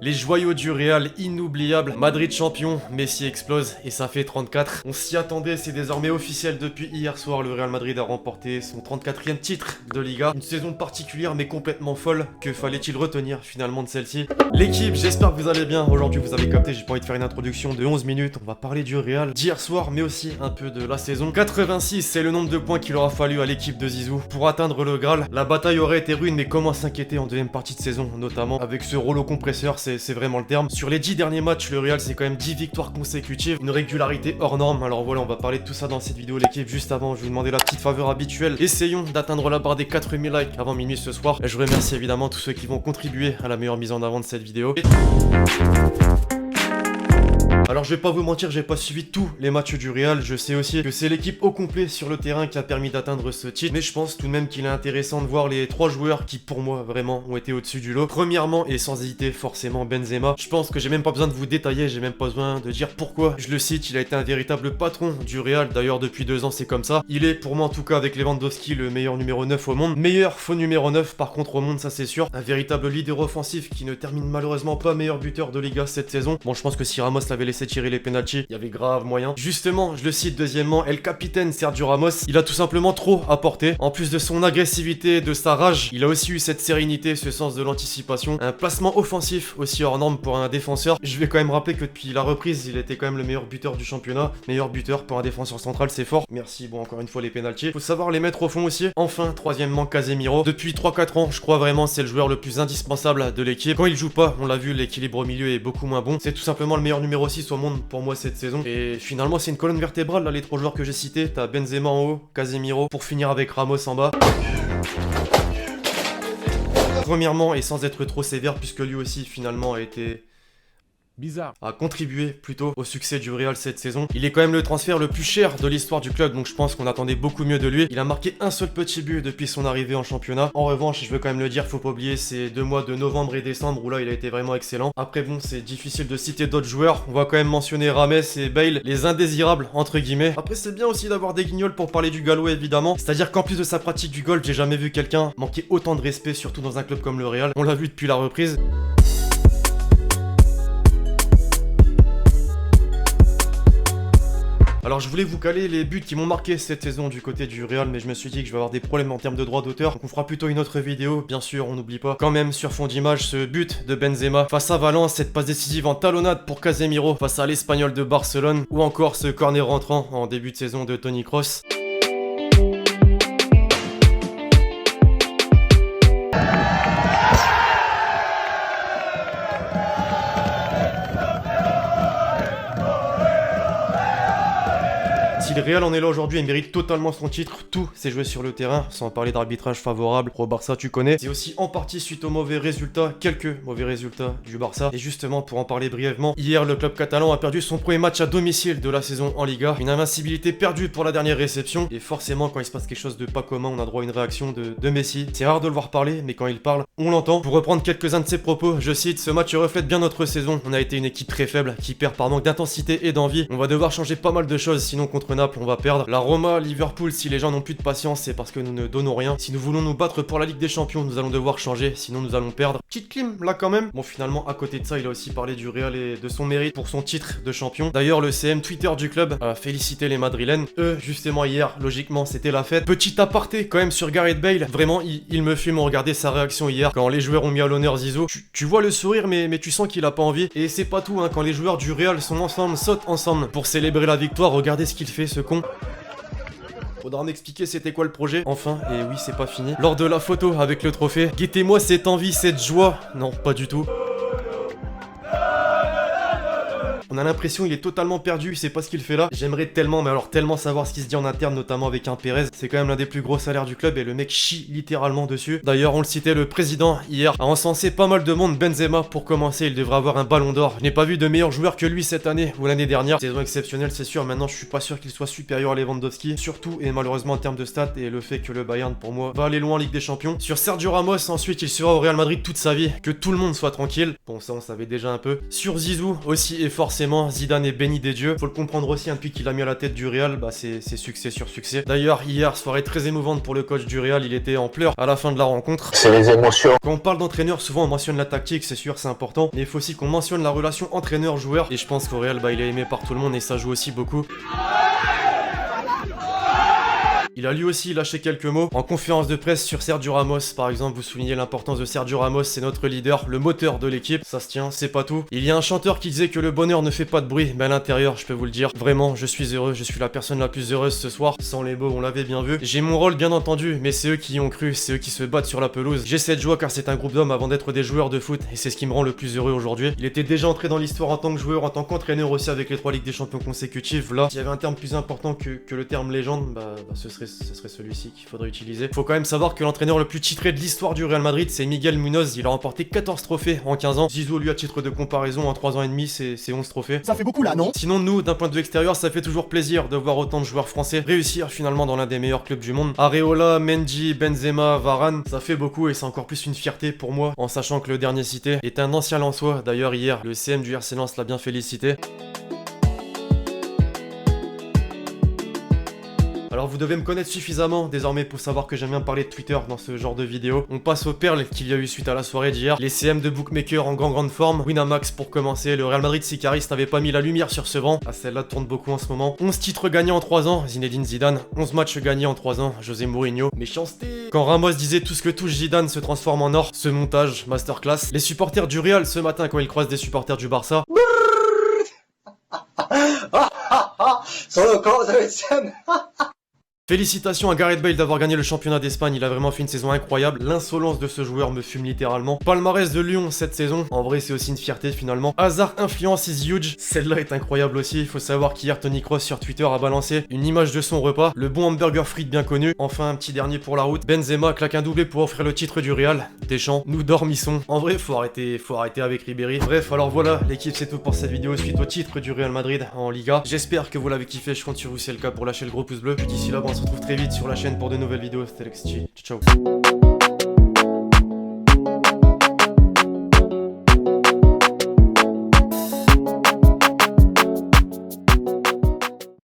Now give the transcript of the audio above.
Les joyaux du Real, inoubliables. Madrid champion, Messi explose et ça fait 34. On s'y attendait, c'est désormais officiel depuis hier soir. Le Real Madrid a remporté son 34e titre de Liga. Une saison particulière mais complètement folle. Que fallait-il retenir finalement de celle-ci? L'équipe, j'espère que vous allez bien. Aujourd'hui, vous avez capté, j'ai pas envie de faire une introduction de 11 minutes. On va parler du Real d'hier soir mais aussi un peu de la saison. 86, c'est le nombre de points qu'il aura fallu à l'équipe de Zizou pour atteindre le Graal. La bataille aurait été rude mais comment s'inquiéter en deuxième partie de saison, notamment avec ce rouleau compresseur, c'est vraiment le terme. Sur les 10 derniers matchs, le Real c'est quand même 10 victoires consécutives, une régularité hors norme. Alors voilà, on va parler de tout ça dans cette vidéo l'équipe. Juste avant, je vais vous demander la petite faveur habituelle. Essayons d'atteindre la barre des 4000 likes avant minuit ce soir. Et je remercie évidemment tous ceux qui vont contribuer à la meilleure mise en avant de cette vidéo. Alors je vais pas vous mentir, j'ai pas suivi tous les matchs du Real, je sais aussi que c'est l'équipe au complet sur le terrain qui a permis d'atteindre ce titre, mais je pense tout de même qu'il est intéressant de voir les 3 joueurs qui pour moi vraiment ont été au-dessus du lot. Premièrement et sans hésiter forcément Benzema, je pense que j'ai même pas besoin de vous détailler, j'ai même pas besoin de dire pourquoi je le cite, il a été un véritable patron du Real, d'ailleurs depuis 2 ans c'est comme ça. Il est pour moi en tout cas avec Lewandowski le meilleur numéro 9 au monde, meilleur faux numéro 9 par contre au monde, ça c'est sûr. Un véritable leader offensif qui ne termine malheureusement pas meilleur buteur de Liga cette saison. Bon, je pense que si Ramos l'avait laissé tirer les pénaltys, il y avait grave moyen. Justement, je le cite deuxièmement, El Capitaine Sergio Ramos, il a tout simplement trop apporté. En plus de son agressivité, de sa rage, il a aussi eu cette sérénité, ce sens de l'anticipation, un placement offensif aussi hors norme pour un défenseur. Je vais quand même rappeler que depuis la reprise, il était quand même le meilleur buteur du championnat, meilleur buteur pour un défenseur central, c'est fort. Merci, bon encore une fois les pénaltys. Faut savoir les mettre au fond aussi. Enfin, troisièmement, Casemiro. Depuis 3-4 ans, je crois vraiment c'est le joueur le plus indispensable de l'équipe. Quand il joue pas, on l'a vu, l'équilibre au milieu est beaucoup moins bon. C'est tout simplement le meilleur numéro 6 au monde pour moi cette saison. Et finalement, c'est une colonne vertébrale là, les 3 joueurs que j'ai cités. T'as Benzema en haut, Casemiro, pour finir avec Ramos en bas. Premièrement, et sans être trop sévère, puisque lui aussi finalement a été bizarre, a contribué plutôt au succès du Real cette saison. Il est quand même le transfert le plus cher de l'histoire du club, donc je pense qu'on attendait beaucoup mieux de lui. Il a marqué un seul petit but depuis son arrivée en championnat. En revanche, je veux quand même le dire, faut pas oublier ces 2 mois de novembre et décembre où là il a été vraiment excellent. Après bon, c'est difficile de citer d'autres joueurs. On va quand même mentionner Rames et Bale, les indésirables entre guillemets. Après c'est bien aussi d'avoir des guignols pour parler du gallois évidemment. C'est-à-dire qu'en plus de sa pratique du golf, j'ai jamais vu quelqu'un manquer autant de respect, surtout dans un club comme le Real. On l'a vu depuis la reprise. Alors je voulais vous caler les buts qui m'ont marqué cette saison du côté du Real, mais je me suis dit que je vais avoir des problèmes en termes de droits d'auteur, donc on fera plutôt une autre vidéo. Bien sûr, on n'oublie pas quand même sur fond d'image ce but de Benzema face à Valence, cette passe décisive en talonnade pour Casemiro face à l'Espagnol de Barcelone, ou encore ce corner rentrant en début de saison de Toni Kroos. Si le Real en est là aujourd'hui, il mérite totalement son titre. Tout s'est joué sur le terrain, sans parler d'arbitrage favorable. Pro Barça, tu connais. C'est aussi en partie suite aux mauvais résultats, quelques mauvais résultats du Barça. Et justement, pour en parler brièvement, hier, le club catalan a perdu son premier match à domicile de la saison en Liga. Une invincibilité perdue pour la dernière réception. Et forcément, quand il se passe quelque chose de pas commun, on a droit à une réaction de Messi. C'est rare de le voir parler, mais quand il parle, on l'entend. Pour reprendre quelques-uns de ses propos, je cite, ce match reflète bien notre saison. On a été une équipe très faible, qui perd par manque d'intensité et d'envie. On va devoir changer pas mal de choses, sinon contre Naples, on va perdre. La Roma, Liverpool, si les gens n'ont plus de patience, c'est parce que nous ne donnons rien. Si nous voulons nous battre pour la Ligue des Champions, nous allons devoir changer, sinon nous allons perdre. Petite clim, là quand même. Bon, finalement, à côté de ça, il a aussi parlé du Real et de son mérite pour son titre de champion. D'ailleurs, le CM Twitter du club a félicité les Madrilènes. Eux, justement, hier, logiquement, c'était la fête. Petit aparté, quand même, sur Gareth Bale. Vraiment, il me fume en regarder sa réaction hier, quand les joueurs ont mis à l'honneur Zizou. Tu vois le sourire, mais tu sens qu'il a pas envie. Et c'est pas tout, hein, quand les joueurs du Real sont ensemble, sautent ensemble pour célébrer la victoire, regardez ce qu'il fait, ce con. Faudra m'expliquer c'était quoi le projet. Enfin, et oui, c'est pas fini. Lors de la photo avec le trophée, guettez-moi cette envie, cette joie. Non, pas du tout. On a l'impression qu'il est totalement perdu, il sait pas ce qu'il fait là. J'aimerais tellement, mais alors tellement savoir ce qui se dit en interne, notamment avec un Pérez. C'est quand même l'un des plus gros salaires du club et le mec chie littéralement dessus. D'ailleurs, on le citait, le président hier a encensé pas mal de monde. Benzema, pour commencer, il devrait avoir un ballon d'or. Je n'ai pas vu de meilleur joueur que lui cette année ou l'année dernière. Saison exceptionnelle, c'est sûr. Maintenant, je suis pas sûr qu'il soit supérieur à Lewandowski. Surtout et malheureusement en termes de stats et le fait que le Bayern, pour moi, va aller loin en Ligue des Champions. Sur Sergio Ramos, ensuite, il sera au Real Madrid toute sa vie. Que tout le monde soit tranquille. Bon, ça, on savait déjà un peu. Sur Zizou, aussi et forcément forcément, Zidane est béni des dieux. Faut le comprendre aussi, hein, depuis qu'il a mis à la tête du Real, bah c'est succès sur succès. D'ailleurs, hier, soirée très émouvante pour le coach du Real, il était en pleurs à la fin de la rencontre. C'est les émotions. Quand on parle d'entraîneur, souvent on mentionne la tactique, c'est sûr, c'est important, mais il faut aussi qu'on mentionne la relation entraîneur-joueur. Et je pense qu'au Real, bah il est aimé par tout le monde et ça joue aussi beaucoup. Il a lui aussi lâché quelques mots en conférence de presse sur Sergio Ramos. Par exemple, vous soulignez l'importance de Sergio Ramos, c'est notre leader, le moteur de l'équipe. Ça se tient, c'est pas tout. Il y a un chanteur qui disait que le bonheur ne fait pas de bruit, mais à l'intérieur, je peux vous le dire, vraiment, je suis heureux, je suis la personne la plus heureuse ce soir. Sans les mots, on l'avait bien vu. J'ai mon rôle, bien entendu, mais c'est eux qui y ont cru, c'est eux qui se battent sur la pelouse. J'ai cette joie car c'est un groupe d'hommes avant d'être des joueurs de foot, et c'est ce qui me rend le plus heureux aujourd'hui. Il était déjà entré dans l'histoire en tant que joueur, en tant qu'entraîneur aussi avec les 3 Ligues des Champions consécutives. Là, s'il y avait un terme plus important que le terme légende, bah ce serait celui-ci qu'il faudrait utiliser. Faut quand même savoir que l'entraîneur le plus titré de l'histoire du Real Madrid, c'est Miguel Munoz. Il a remporté 14 trophées en 15 ans. Zizou, lui, à titre de comparaison, en 3 ans et demi, c'est 11 trophées. Ça fait beaucoup là, non? Sinon, nous, d'un point de vue extérieur, ça fait toujours plaisir de voir autant de joueurs français réussir finalement dans l'un des meilleurs clubs du monde. Areola, Mendy, Benzema, Varane, ça fait beaucoup et c'est encore plus une fierté pour moi, en sachant que le dernier cité est un ancien Lensois. D'ailleurs, hier, le CM du RC Lens l'a bien félicité. Alors vous devez me connaître suffisamment désormais pour savoir que j'aime bien parler de Twitter dans ce genre de vidéo. On passe aux perles qu'il y a eu suite à la soirée d'hier. Les CM de Bookmaker en grande forme. Winamax pour commencer. Le Real Madrid Sicaris n'avait pas mis la lumière sur ce vent. Ah, celle-là tourne beaucoup en ce moment. 11 titres gagnés en 3 ans. Zinedine Zidane. 11 matchs gagnés en 3 ans. José Mourinho. Méchanceté. Quand Ramos disait tout ce que touche Zidane se transforme en or. Ce montage, masterclass. Les supporters du Real ce matin quand ils croisent des supporters du Barça. Félicitations à Gareth Bale d'avoir gagné le championnat d'Espagne, il a vraiment fait une saison incroyable. L'insolence de ce joueur me fume littéralement. Palmarès de Lyon cette saison, en vrai c'est aussi une fierté finalement. Hazard influence is huge, celle-là est incroyable aussi. Il faut savoir qu'hier Tony Kroos sur Twitter a balancé une image de son repas, le bon hamburger frites bien connu. Enfin un petit dernier pour la route, Benzema claque un doublé pour offrir le titre du Real. Deschamps, nous dormissons. En vrai faut arrêter avec Ribéry. Bref alors voilà, l'équipe c'est tout pour cette vidéo suite au titre du Real Madrid en Liga. J'espère que vous l'avez kiffé, je compte sur vous si c'est le cas pour lâcher le gros pouce bleu. D'ici là on se retrouve très vite sur la chaîne pour de nouvelles vidéos. C'était Alexis, ciao.